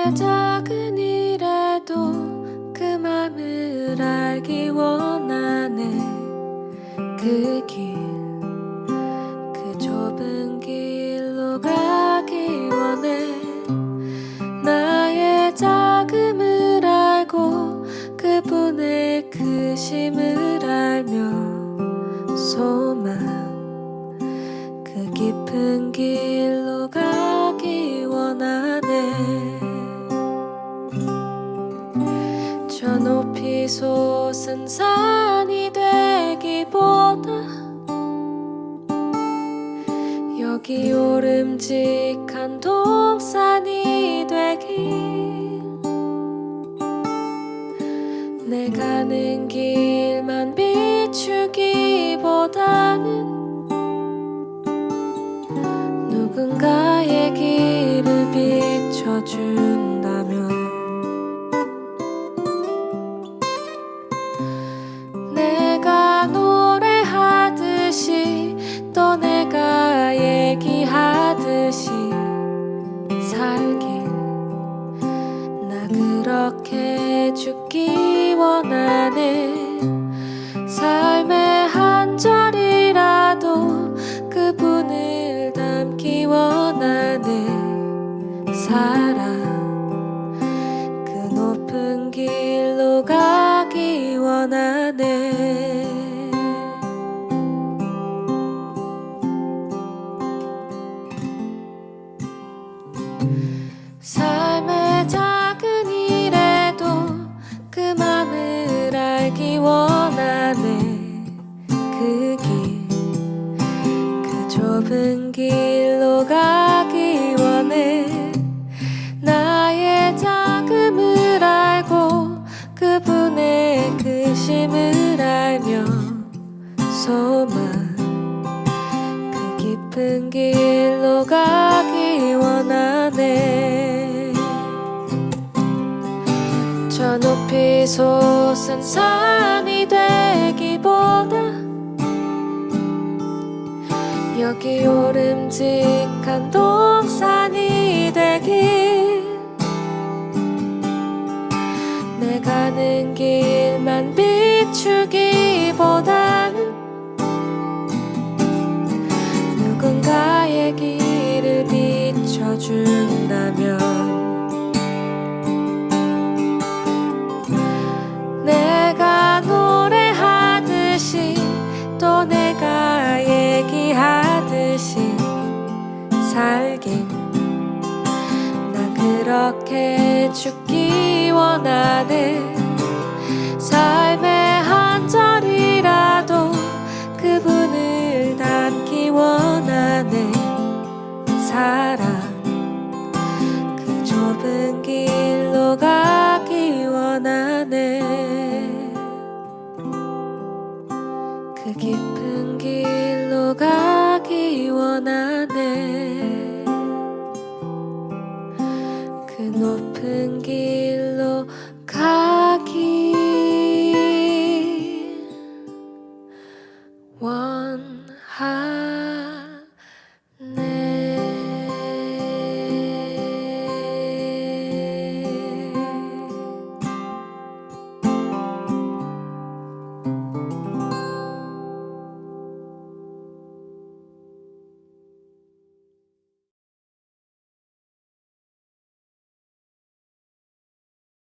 나의 작은 일에도 그 맘을 알기 원하네. 그 길, 그 좁은 길로 가기 원해. 나의 작음을 알고 그분의 크심을 알며 소망, 그 깊은 길로 가기 원하네. 저 높이 솟은 산이 되기보다 여기 오름직한 동산이 되길. 내 가는 길만 비추기보다는 누군가의 길을 비춰준다면 내가 노래하듯이 또 내가 얘기하듯이 살길. 나 그렇게 죽기 원하네. 삶의 한 절이라도 그분을 담기 원하네. 사랑, 그 높은 길로 가기 원하네. 삶의 작은 일에도 그 맘을 알기 원하네. 그 길, 그 좁은 길로 가기 원해. 나의 작음을 알고 그분의 크심을 알며 소망, 그 깊은 길로 가기 원하네. 저 높이 솟은 산이 되기보다 여기 오름직한 동산이 되길. 내 가는 길만 비추기보다는 누군가의 길을 비춰준다면 내가 노래하듯이 또 내가 얘기하듯이 살길. 나 그렇게 죽기 원하네. 삶의 한 절이라도 그분을 닮기 원하네. 사랑, 그 좁은 길로 가기 원하네. 그 깊은 길로 가기 원하네. 그 높은 길